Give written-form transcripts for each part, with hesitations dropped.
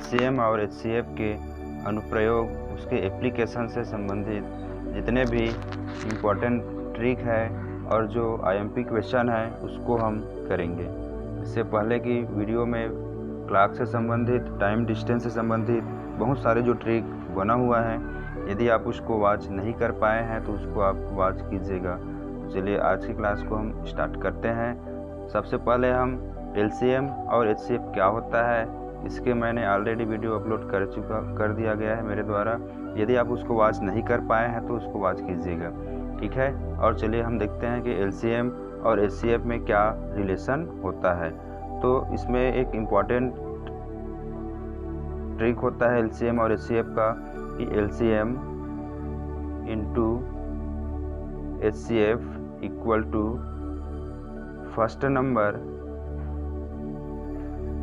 LCM और HCF के अनुप्रयोग, उसके एप्लीकेशन से संबंधित जितने भी इम्पोर्टेंट ट्रिक है और जो आईएमपी क्वेश्चन है उसको हम करेंगे। इससे पहले की वीडियो में क्लॉक से संबंधित, टाइम डिस्टेंस से संबंधित बहुत सारे जो ट्रिक बना हुआ है, यदि आप उसको वॉच नहीं कर पाए हैं तो उसको आप वॉच कीजिएगा। चलिए आज की क्लास को हम स्टार्ट करते हैं। सबसे पहले हम एलसीएम और एचसीएफ क्या होता है, इसके मैंने ऑलरेडी वीडियो अपलोड कर दिया गया है मेरे द्वारा। यदि आप उसको वॉच नहीं कर पाए हैं तो उसको वॉच कीजिएगा, ठीक है। और चलिए हम देखते हैं कि एलसीएम और एचसीएफ में क्या रिलेशन होता है। तो इसमें एक इम्पॉर्टेंट ट्रिक होता है एलसीएम और एचसीएफ का कि LCM into HCF equal to first number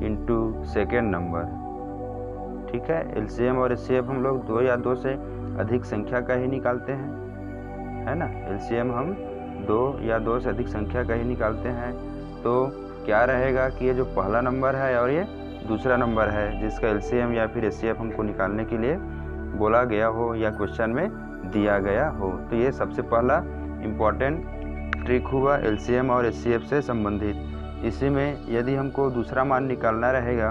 into second number, ठीक है। एलसीएम और एचसीएफ हम लोग 2 या 2 से अधिक संख्या का ही निकालते हैं, है ना। एलसीएम हम 2 या 2 से अधिक संख्या का ही निकालते हैं। तो क्या रहेगा कि ये जो पहला नंबर है और ये दूसरा नंबर है जिसका एलसीएम या फिर एचसीएफ हमको निकालने के लिए बोला गया हो या क्वेश्चन में दिया गया हो। तो ये सबसे पहला इम्पॉर्टेंट ट्रिक हुआ एलसीएम और एचसीएफ से संबंधित। इसी में यदि हमको दूसरा मान निकालना रहेगा,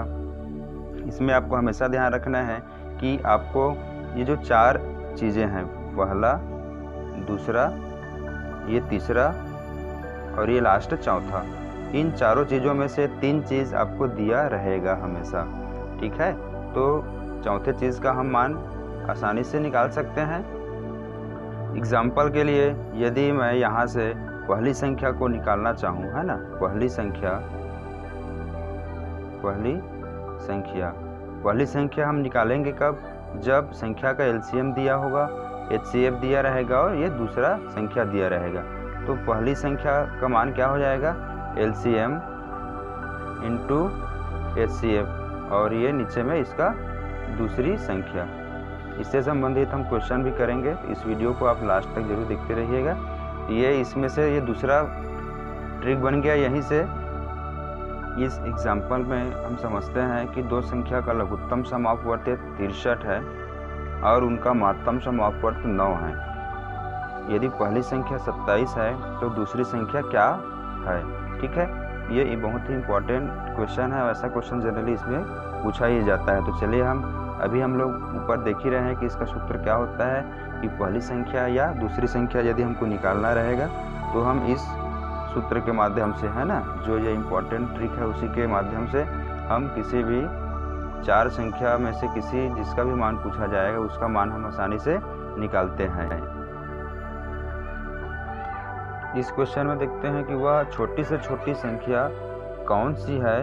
इसमें आपको हमेशा ध्यान रखना है कि आपको ये जो 4 चीज़ें हैं, पहला, दूसरा, ये तीसरा और ये लास्ट चौथा, इन चारों चीज़ों में से 3 चीज़ आपको दिया रहेगा हमेशा, ठीक है। तो चौथे चीज़ का हम मान आसानी से निकाल सकते हैं। एग्जाम्पल के लिए यदि मैं यहाँ से पहली संख्या को निकालना चाहूँ, है ना, पहली संख्या हम निकालेंगे कब? जब संख्या का एलसीएम दिया होगा, एचसीएफ दिया रहेगा और ये दूसरा संख्या दिया रहेगा। तो पहली संख्या का मान क्या हो जाएगा? एलसीएम इंटू एचसीएफ और ये नीचे में इसका दूसरी संख्या। इससे संबंधित हम क्वेश्चन भी करेंगे, इस वीडियो को आप लास्ट तक जरूर देखते रहिएगा। ये इसमें से ये दूसरा ट्रिक बन गया। यहीं से इस एग्जाम्पल में हम समझते हैं कि 2 संख्या का लघुत्तम समापवर्त 63 है और उनका महत्तम समापवर्त 9 है। यदि पहली संख्या 27 है तो दूसरी संख्या क्या है, ठीक है। ये बहुत ही इम्पोर्टेंट क्वेश्चन है, वैसा क्वेश्चन जनरली इसमें पूछा ही जाता है। तो चलिए हम लोग ऊपर देख ही रहे हैं कि इसका सूत्र क्या होता है कि पहली संख्या या दूसरी संख्या यदि हमको निकालना रहेगा तो हम इस सूत्र के माध्यम से, है ना, जो ये इम्पोर्टेंट ट्रिक है उसी के माध्यम से हम किसी भी 4 संख्या में से किसी जिसका भी मान पूछा जाएगा उसका मान हम आसानी से निकालते हैं। इस क्वेश्चन में देखते हैं कि वह छोटी से छोटी संख्या कौन सी है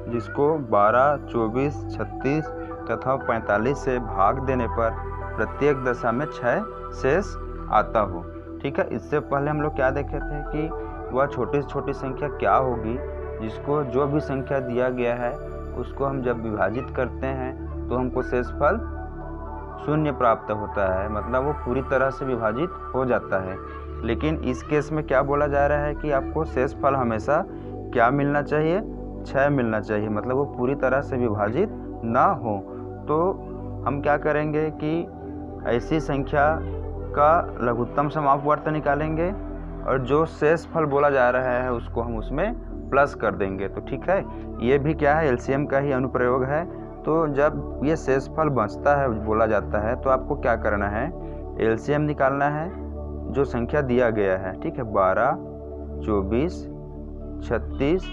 जिसको 12, 24, 36 तथा 45 से भाग देने पर प्रत्येक दशा में 6 शेष आता हो, ठीक है। इससे पहले हम लोग क्या देखे थे कि वह छोटी से छोटी संख्या क्या होगी जिसको जो भी संख्या दिया गया है उसको हम जब विभाजित करते हैं तो हमको शेषफल 0 प्राप्त होता है, मतलब वो पूरी तरह से विभाजित हो जाता है। लेकिन इस केस में क्या बोला जा रहा है कि आपको शेषफल हमेशा क्या मिलना चाहिए? 6 मिलना चाहिए, मतलब वो पूरी तरह से विभाजित ना हो। तो हम क्या करेंगे कि ऐसी संख्या का लघुत्तम समापवर्त निकालेंगे और जो शेषफल बोला जा रहा है उसको हम उसमें प्लस कर देंगे। तो ठीक है, ये भी क्या है, एलसीएम का ही अनुप्रयोग है। तो जब ये शेषफल बचता है, बोला जाता है, तो आपको क्या करना है? एलसीएम निकालना है जो संख्या दिया गया है, ठीक है, 12, 24, 36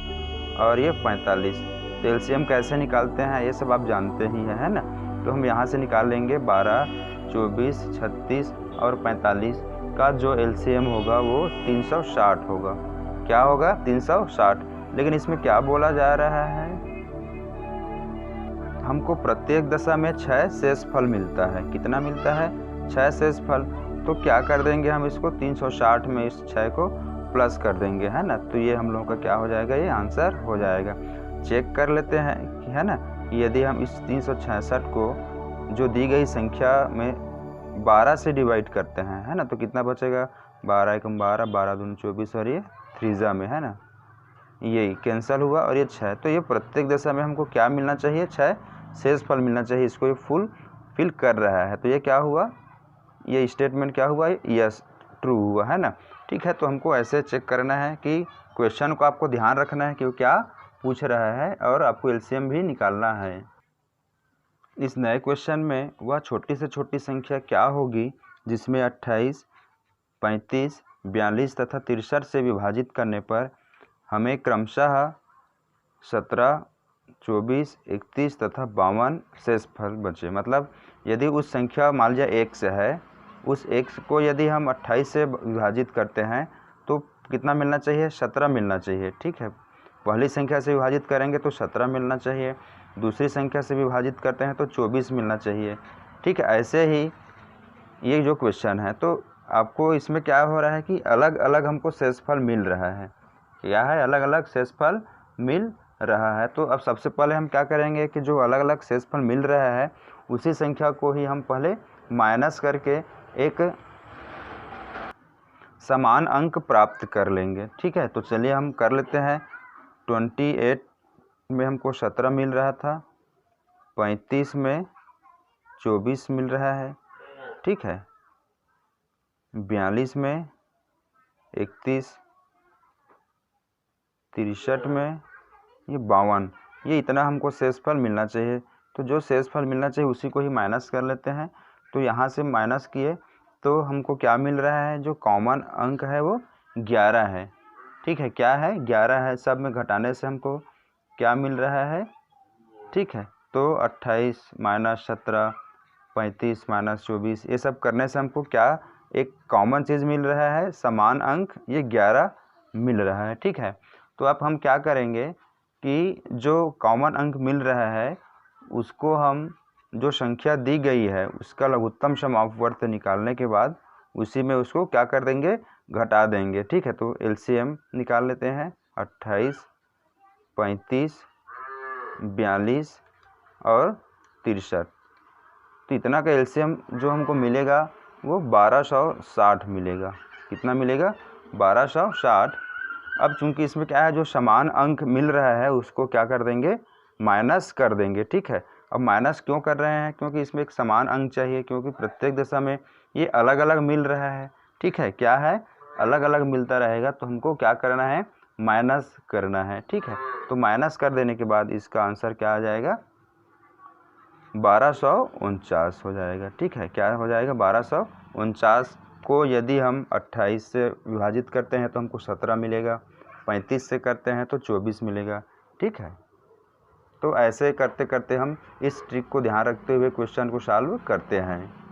और ये 45। तो एलसीएम कैसे निकालते हैं ये सब आप जानते ही हैं, है ना। तो हम यहाँ से निकाल लेंगे 12, 24, 36 और 45 का जो एलसीएम होगा वो 360 होगा। क्या होगा? 360। लेकिन इसमें क्या बोला जा रहा है? हमको प्रत्येक दशा में 6 शेषफल मिलता है। कितना मिलता है? 6 शेषफल। तो क्या कर देंगे हम इसको? 360 में इस 6 को प्लस कर देंगे, है ना। तो ये हम लोगों का क्या हो जाएगा? ये आंसर हो जाएगा। चेक कर लेते हैं कि, है ना, यदि हम इस 366 को जो दी गई संख्या में 12 से डिवाइड करते हैं, है ना, तो कितना बचेगा? 12 एकम 12, 12 दूनी 24 और ये 3 में, है ना, ये कैंसिल हुआ और ये 6। तो ये प्रत्येक दशा में हमको क्या मिलना चाहिए? 6 शेषफल मिलना चाहिए, इसको ये फुल फिल कर रहा है। तो ये क्या हुआ, ये स्टेटमेंट क्या हुआ, यस ट्रू हुआ है ना। ठीक है, तो हमको ऐसे चेक करना है कि क्वेश्चन को आपको ध्यान रखना है कि वो क्या पूछ रहा है और आपको एलसीएम भी निकालना है। इस नए क्वेश्चन में वह छोटी से छोटी संख्या क्या होगी जिसमें 28, 35, 42 तथा 63 से विभाजित करने पर हमें क्रमशः 17, 24, 31 तथा 52 शेषफल बचे। मतलब यदि उस संख्या मान लीजिए x है, उस x को यदि हम 28 से विभाजित करते हैं तो कितना मिलना चाहिए, 17 मिलना चाहिए। ठीक है, पहली संख्या से विभाजित करेंगे तो 17 मिलना चाहिए, दूसरी संख्या से विभाजित करते हैं तो 24 मिलना चाहिए। ठीक है, ऐसे ही ये जो क्वेश्चन है तो आपको इसमें क्या हो रहा है कि अलग अलग हमको शेषफल मिल रहा है। क्या है, अलग अलग शेषफल मिल रहा है। तो अब सबसे पहले हम क्या करेंगे कि जो अलग अलग शेषफल मिल रहा है उसी संख्या को ही हम पहले माइनस करके एक समान अंक प्राप्त कर लेंगे। ठीक है, तो चलिए हम कर लेते हैं। 28 में हमको 17 मिल रहा था, 35 में 24 मिल रहा है। ठीक है, 42 में 31, 63 में ये 52, ये इतना हमको शेषफल मिलना चाहिए। तो जो शेषफल मिलना चाहिए उसी को ही माइनस कर लेते हैं। तो यहाँ से माइनस किए तो हमको क्या मिल रहा है, जो कॉमन अंक है वो 11 है। ठीक है, क्या है, 11 है। सब में घटाने से हमको क्या मिल रहा है। ठीक है, तो 28 माइनस 17, 35 माइनस 24, ये सब करने से हमको क्या एक कॉमन चीज़ मिल रहा है, समान अंक ये 11 मिल रहा है। ठीक है, तो अब हम क्या करेंगे कि जो कॉमन अंक मिल रहा है उसको हम जो संख्या दी गई है उसका लघुत्तम सम अपवर्त निकालने के बाद उसी में उसको क्या कर देंगे, घटा देंगे। ठीक है, तो एलसीएम निकाल लेते हैं। 28, 35, 42 और 63, तो इतना का एलसीएम जो हमको मिलेगा वो 1260 मिलेगा। कितना मिलेगा, 1260। अब चूंकि इसमें क्या है, जो समान अंक मिल रहा है उसको क्या कर देंगे, माइनस कर देंगे। ठीक है, अब माइनस क्यों कर रहे हैं, क्योंकि इसमें एक समान अंक चाहिए, क्योंकि प्रत्येक दिशा में ये अलग अलग मिल रहा है। ठीक है, क्या है, अलग अलग मिलता रहेगा तो हमको क्या करना है, माइनस करना है। ठीक है, तो माइनस कर देने के बाद इसका आंसर क्या आ जाएगा, 1249 हो जाएगा। ठीक है, क्या हो जाएगा, 1249 को यदि हम 28 से विभाजित करते हैं तो हमको 17 मिलेगा, 35 से करते हैं तो 24 मिलेगा। ठीक है, तो ऐसे करते करते हम इस ट्रिक को ध्यान रखते हुए क्वेश्चन को सॉल्व करते हैं।